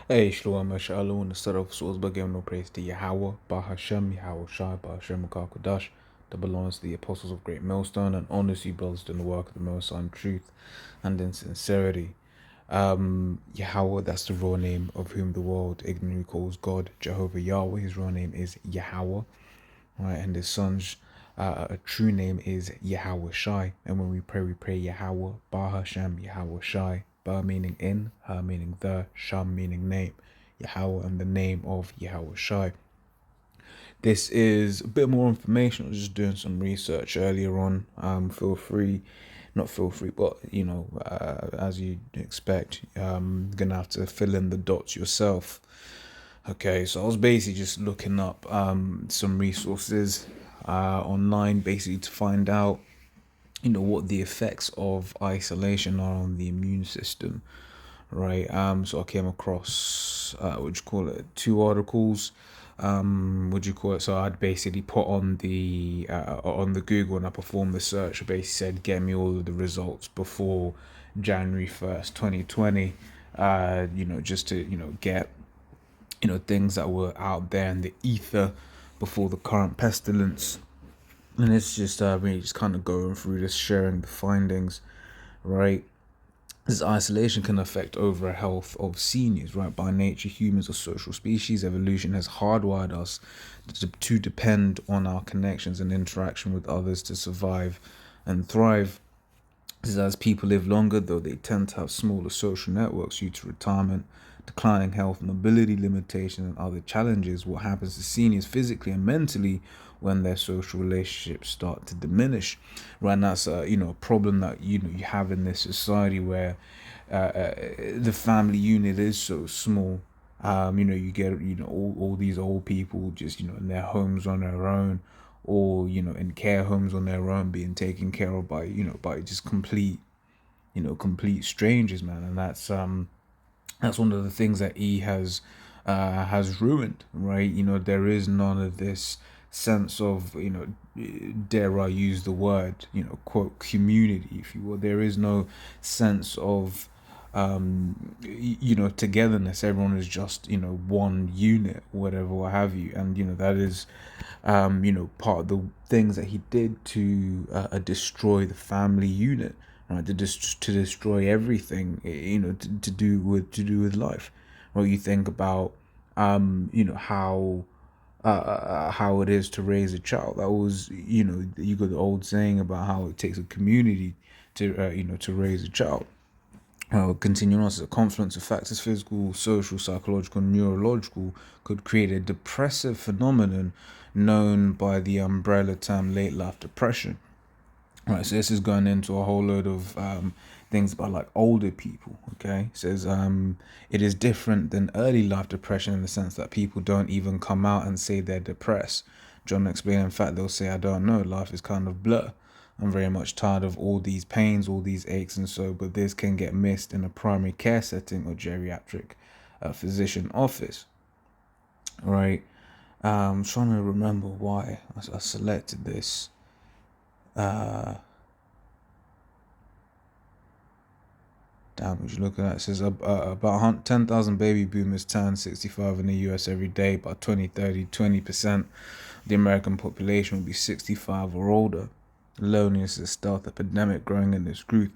Hey, Shalom, Shalom. The start of souls, but give no praise to Yahweh, Bahashem, Yahweh Shai, Bahashem, Kodash, that belongs to the apostles of Great Millstone, and honors you, brothers, in the work of the Most High in truth and in sincerity. Yahweh, that's the raw name of whom the world ignorantly calls God. Jehovah Yahweh, his raw name is Yahweh, right? And his son's true name is Yahweh Shai. And when we pray Yahweh, Bahashem, Yahweh Shai. Ba meaning in, Ha meaning the, Sham meaning name. Yahweh and the name of Yahweh Shai. This is a bit more information. I was just doing some research earlier on. Not feel free, but as you expect, gonna have to fill in the dots yourself. Okay, so I was basically just looking up some resources online, basically to find out what the effects of isolation are on the immune system, right? So I came across what you call it, two articles. What do you call it? So I'd basically put on the Google, and I performed the search. I basically said, get me all of the results before January 1st, 2020. Just to get things that were out there in the ether before the current pestilence. And it's just really just kind of going through this, sharing the findings, right? This isolation can affect overall health of seniors, right? By nature, humans are social species. Evolution has hardwired us to depend on our connections and interaction with others to survive and thrive. As people live longer, though, they tend to have smaller social networks due to retirement, declining health, mobility limitations, and other challenges. What happens to seniors physically and mentally when their social relationships start to diminish? Right now, that's a problem that you have in this society where the family unit is so small. You get all these old people just in their homes on their own, or in care homes on their own, being taken care of by just complete strangers, man. And that's one of the things that he has ruined, right? There is none of this sense of dare I use the word, quote, community, if you will. There is no sense of togetherness. Everyone is just one unit, whatever, what have you. And that is part of the things that he did to destroy the family unit, right? To destroy everything, to do with life. Right? You think about how it is to raise a child. That was you got the old saying about how it takes a community to raise a child. Continuing on, so a confluence of factors, physical, social, psychological, neurological, could create a depressive phenomenon known by the umbrella term late life depression. Right, so this is going into a whole load of things about like older people. Okay, it says it is different than early life depression in the sense that people don't even come out and say they're depressed. John explained, in fact, they'll say, I don't know, life is kind of blur. I'm very much tired of all these pains, all these aches, and so, but this can get missed in a primary care setting or geriatric physician office, right? I'm trying to remember why I selected this. Damn, what you look at that? It says about 10,000 baby boomers turn 65 in the US every day. By 2030, 20% of the American population will be 65 or older. Loneliness is a stealth epidemic growing in this group.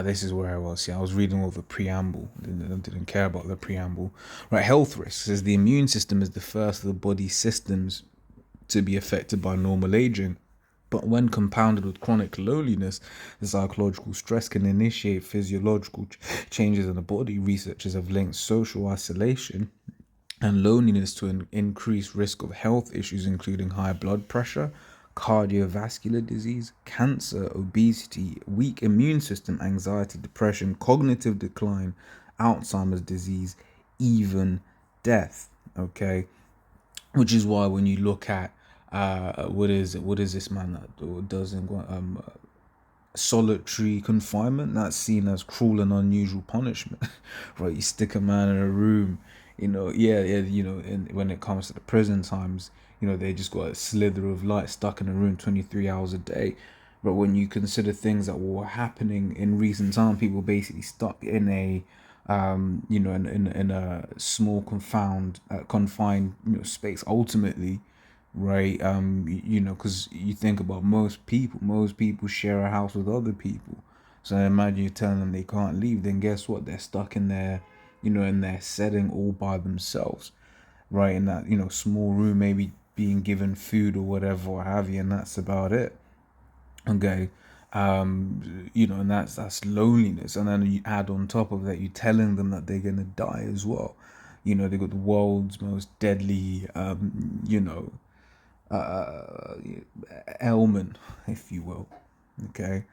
This is where I was. See, I was reading all the preamble. Didn't care about the preamble. Right, health risks. It says the immune system is the first of the body's systems to be affected by normal aging. But when compounded with chronic loneliness, the psychological stress can initiate physiological changes in the body. Researchers have linked social isolation and loneliness to an increased risk of health issues, including high blood pressure, cardiovascular disease, cancer, obesity, weak immune system, anxiety, depression, cognitive decline, Alzheimer's disease, even death. Okay, which is why when you look at what is this man that does in solitary confinement, that's seen as cruel and unusual punishment. Right, you stick a man in a room, and when it comes to the prison times, they just got a slither of light stuck in a room 23 hours a day. But when you consider things that were happening in recent time, people basically stuck in a in a small confined space ultimately, right? Because you think about most people share a house with other people. So imagine you telling them they can't leave, then guess what? They're stuck in their, in their setting all by themselves, right? In that, small room, maybe being given food or whatever, or have you, and that's about it. Okay. And that's loneliness. And then you add on top of that, you telling them that they're gonna die as well. They got the world's most deadly uh ailment, if you will. Okay.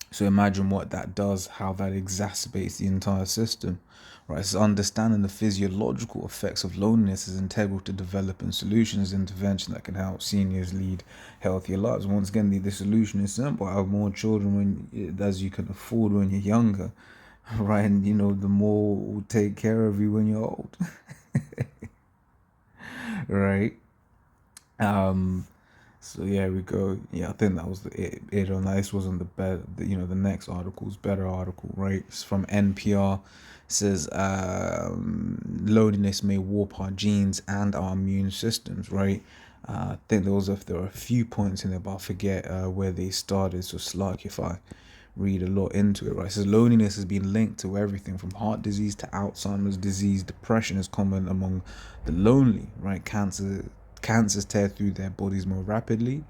So imagine what that does, how that exacerbates the entire system, right? So understanding the physiological effects of loneliness is integral to developing solutions intervention that can help seniors lead healthier lives. Once again, the solution is simple: have more children as you can afford when you're younger, right? And the more will take care of you when you're old, right? Um, So yeah, we go. Yeah, I think that was it on that. This wasn't the better. The next article's better article, right? It's from NPR. It says loneliness may warp our genes and our immune systems, right? I think there were a few points in there, but I forget where they started. So it's like if I read a lot into it, right? It says loneliness has been linked to everything from heart disease to Alzheimer's disease. Depression is common among the lonely, right? Cancers tear through their bodies more rapidly,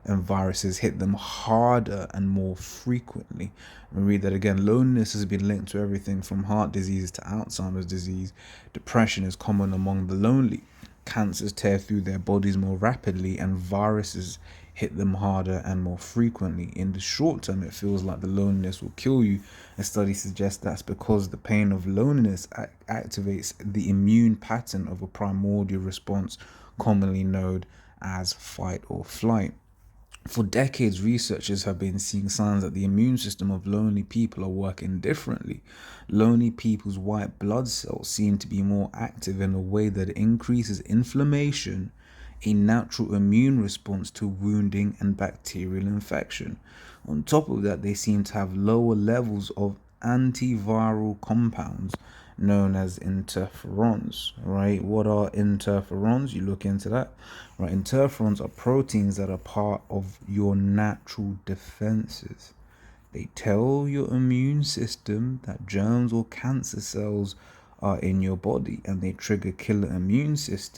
and viruses hit them harder and more frequently. Let me read that again. Loneliness has been linked to everything from heart disease to Alzheimer's disease. Depression is common among the lonely. Cancers tear through their bodies more rapidly, and viruses hit them harder and more frequently. In the short term, it feels like the loneliness will kill you. A study suggests that's because the pain of loneliness activates the immune pattern of a primordial response, commonly known as fight or flight. For decades, researchers have been seeing signs that the immune system of lonely people are working differently. Lonely people's white blood cells seem to be more active in a way that increases inflammation, a natural immune response to wounding and bacterial infection. On top of that, they seem to have lower levels of antiviral compounds known as interferons, right? What are interferons? You look into that, right? Interferons are proteins that are part of your natural defenses. They tell your immune system that germs or cancer cells are in your body, and they trigger killer immune cells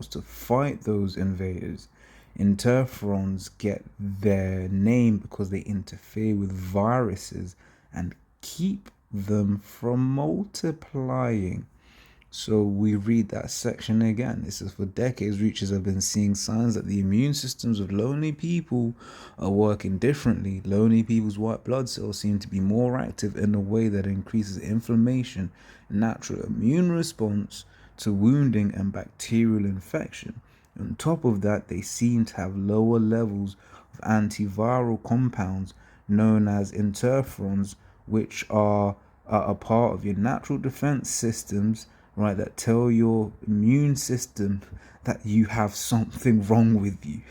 to fight those invaders. Interferons get their name because they interfere with viruses and keep them from multiplying. So we read that section again. It says, for decades, researchers have been seeing signs that the immune systems of lonely people are working differently. Lonely people's white blood cells seem to be more active in a way that increases inflammation, natural immune response to wounding and bacterial infection. On top of that, they seem to have lower levels of antiviral compounds known as interferons, which are a part of your natural defense systems, right, that tell your immune system that you have something wrong with you.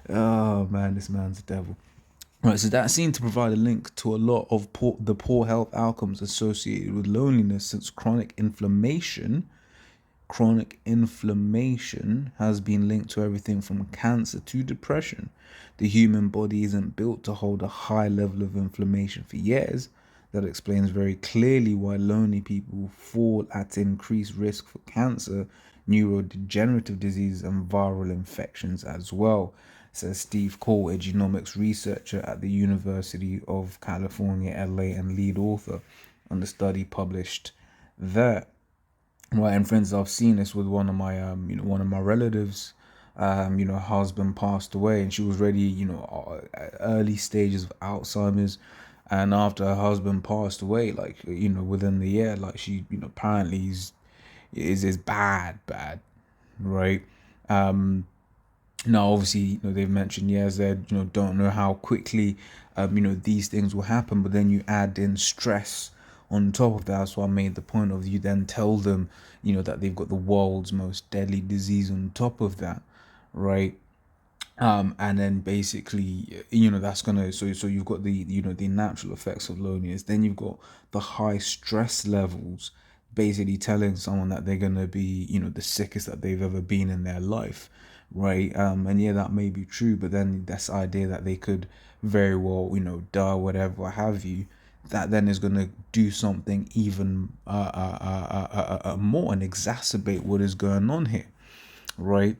Oh man, this man's a devil. Right, so that seemed to provide a link to a lot of the poor health outcomes associated with loneliness, since chronic inflammation has been linked to everything from cancer to depression. The human body isn't built to hold a high level of inflammation for years. That explains very clearly why lonely people fall at increased risk for cancer, neurodegenerative disease, and viral infections as well, says Steve Cole, a genomics researcher at the University of California, LA, and lead author on the study published there. Right, and friends, I've seen this with one of my relatives. Husband passed away, and she was already, early stages of Alzheimer's. And after her husband passed away, like, within the year, like she, apparently is bad, right? Now, obviously, they've mentioned, yes, they, don't know how quickly, these things will happen, but then you add in stress on top of that. So I made the point of, you then tell them, that they've got the world's most deadly disease on top of that, right? And then basically, that's gonna, so you've got the, the natural effects of loneliness. Then you've got the high stress levels, basically telling someone that they're gonna be, the sickest that they've ever been in their life, right? And yeah, that may be true, but then that's the idea that they could very well, die, whatever, what have you. That then is gonna do something even more and exacerbate what is going on here, right?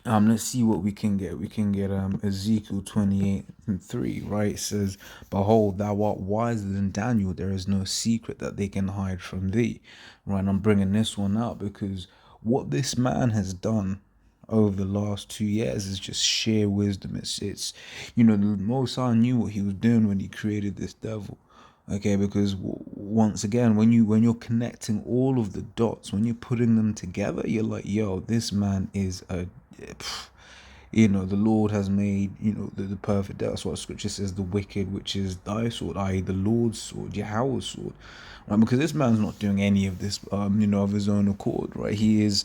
Let's see what we can get. We can get Ezekiel 28:3, right? It says, "Behold, thou art wiser than Daniel. There is no secret that they can hide from thee." Right? And I'm bringing this one out because what this man has done over the last 2 years is just sheer wisdom. It's the Most High knew what he was doing when he created this devil. Okay, because once again, when you're connecting all of the dots, when you're putting them together, you're like, yo, this man is a, the Lord has made, the perfect. That's what Scripture says. The wicked, which is thy sword, i.e., the Lord's sword, Yahweh's sword, right? Because this man's not doing any of this, of his own accord, right? He is,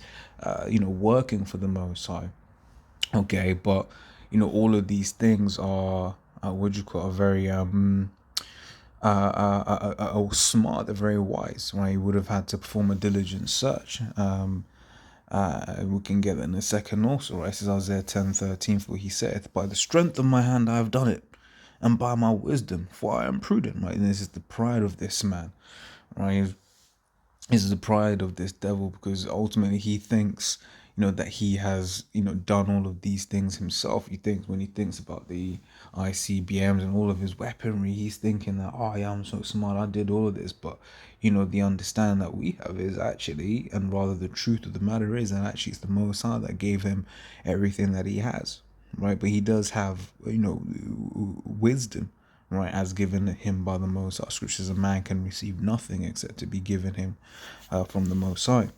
working for the Most High. Okay, but all of these things are, what do you call, are very smart, they're very wise, right? He would have had to perform a diligent search. We can get that in a second also, right? This is Isaiah 10:13, for he saith, "By the strength of my hand I have done it, and by my wisdom, for I am prudent," right? And this is the pride of this man, right? This is the pride of this devil, because ultimately he thinks, that he has, done all of these things himself. He thinks, when he thinks about the ICBMs and all of his weaponry, he's thinking that, oh yeah, I'm so smart, I did all of this. But the understanding that we have is actually, and rather the truth of the matter is, and actually it's the Most High that gave him everything that he has, right? But he does have, wisdom, right, as given him by the Most High. Scriptures, a man can receive nothing except to be given him from the Most High.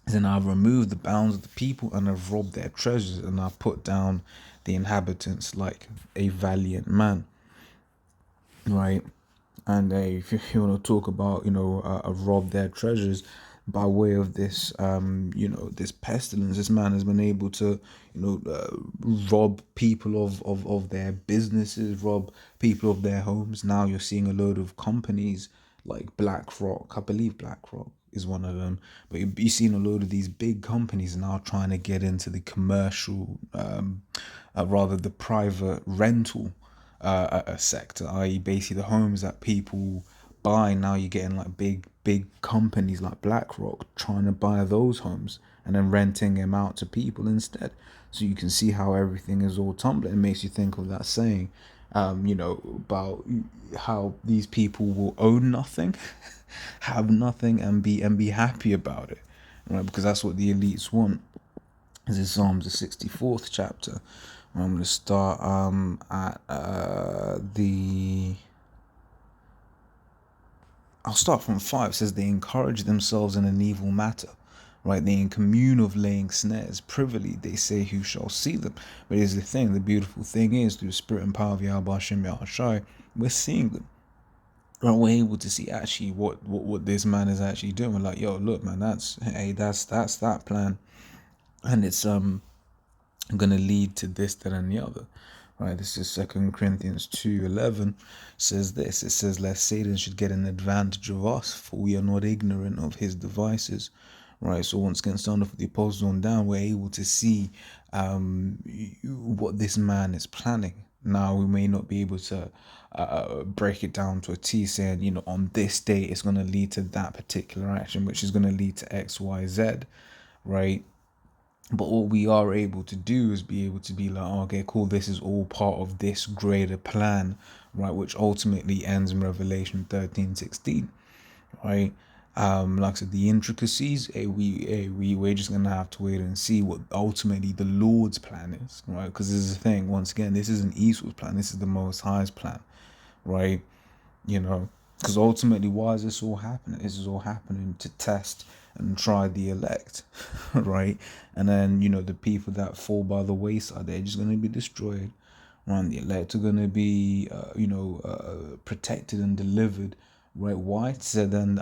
Then I've removed the bounds of the people, and I've robbed their treasures, and I've put down the inhabitants like a valiant man, right? And if you want to talk about, rob their treasures by way of this, this pestilence, this man has been able to, rob people of their businesses, rob people of their homes. Now you're seeing a load of companies like BlackRock. I believe BlackRock is one of them, but you've seen a load of these big companies now trying to get into the commercial, rather the private rental a sector, i.e., basically the homes that people buy. Now you're getting like big companies like BlackRock trying to buy those homes and then renting them out to people instead. So you can see how everything is all tumbling. It makes you think of that saying, about how these people will own nothing, have nothing, and be happy about it, right? Because that's what the elites want. This is Psalms the 64th chapter. I'm going to start at the. I'll start from 5. It says, "They encourage themselves in an evil matter." Right, they in commune of laying snares. Privily they say, "Who shall see them?" But here's the thing: the beautiful thing is, through the spirit and power of Yahweh Hashem Yahushai, we're seeing them. Right, we're able to see actually what this man is actually doing. We're like, yo, look, man, that's that plan, and it's going to lead to this, that, and the other. Right, this is 2 Corinthians 2:11. Says this. It says, "Lest Satan should get an advantage of us, for we are not ignorant of his devices." Right, so once again, starting off with the apostles on down, we're able to see what this man is planning. Now, we may not be able to break it down to a T, saying, on this day it's going to lead to that particular action, which is going to lead to X, Y, Z, right? But what we are able to do is be able to be like, oh, okay, cool, this is all part of this greater plan, right? Which ultimately ends in Revelation 13:16, right? Like I said, the intricacies, we're just gonna have to wait and see what ultimately the Lord's plan is, right? Because this is the thing. Once again, this isn't Esau's plan. This is the Most High's plan, right? Because ultimately, why is this all happening? This is all happening to test and try the elect, right? And then, the people that fall by the wayside, they're just going to be destroyed, right? The elect are going to be, protected and delivered, right? Why? So then,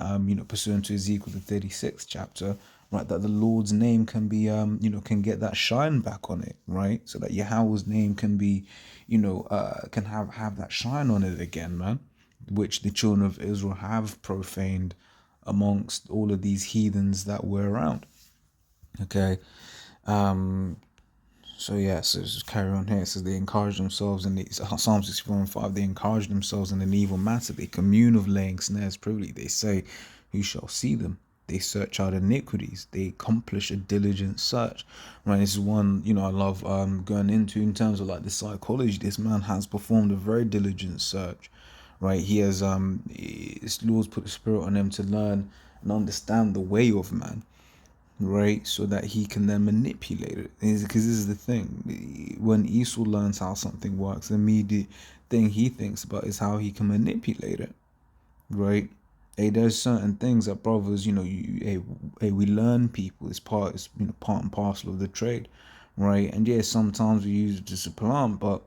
pursuant to Ezekiel the 36th chapter, right? That the Lord's name can be, can get that shine back on it, right? So that Yahweh's name can be, can have that shine on it again, man, which the children of Israel have profaned amongst all of these heathens that were around. Okay. So yeah, so just carry on here. It says they encourage themselves in the Psalm 64:5. They encourage themselves in an evil matter. They commune of laying snares privily. They say, "Who shall see them?" They search out iniquities. They accomplish a diligent search. Right. This is one I love going into in terms of like the psychology. This man has performed a very diligent search. Right. He has his Lord's put the spirit on him to learn and understand the way of man, right? So that he can then manipulate it. Because this is the thing. When Esau learns how something works, the immediate thing he thinks about is how he can manipulate it, right? Hey, there's certain things that brothers, we learn people. It's part and parcel of the trade, right? And yeah, sometimes we use it to supplant, but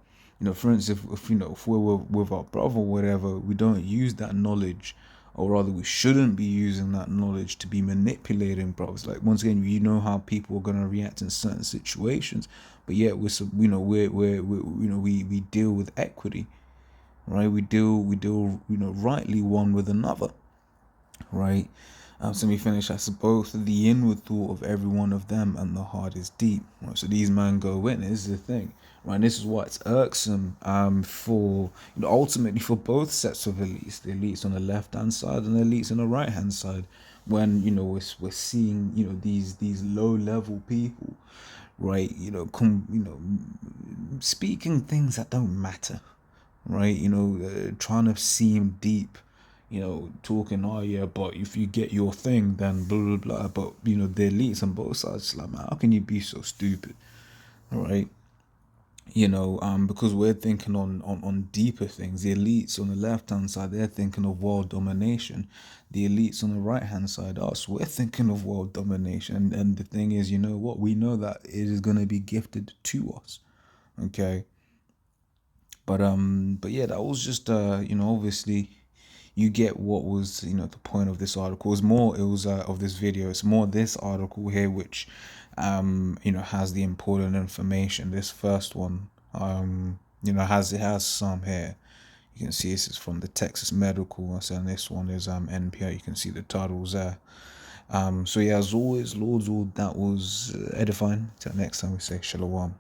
for instance, if we're with our brother or whatever, we don't use that knowledge, or rather, we shouldn't be using that knowledge to be manipulating brothers. Like once again, how people are gonna react in certain situations, but yet we deal with equity, right? We deal rightly one with another, right? So we finish. That's both the inward thought of every one of them and the heart is deep. Right? So these men go in. This is the thing, right? And this is what's irksome for ultimately for both sets of elites, the elites on the left hand side and the elites on the right hand side. When we're seeing these low level people, right? Speaking things that don't matter, right? Trying to seem deep, talking, oh yeah, but if you get your thing, then blah blah blah. But the elites on both sides, like, man, how can you be so stupid, all right? Because we're thinking on deeper things. The elites on the left hand side, they're thinking of world domination. The elites on the right hand side, us, we're thinking of world domination. And the thing is, what? We know that it is gonna be gifted to us, okay? But yeah, that was just obviously you get what was the point of this article. It was of this video. It's more this article here which has the important information. This first one has some here. You can see this is from the Texas Medical, and this one is NPR. You can see the titles there. So yeah, as always, Lord's all that was edifying. Till next time we say shalom.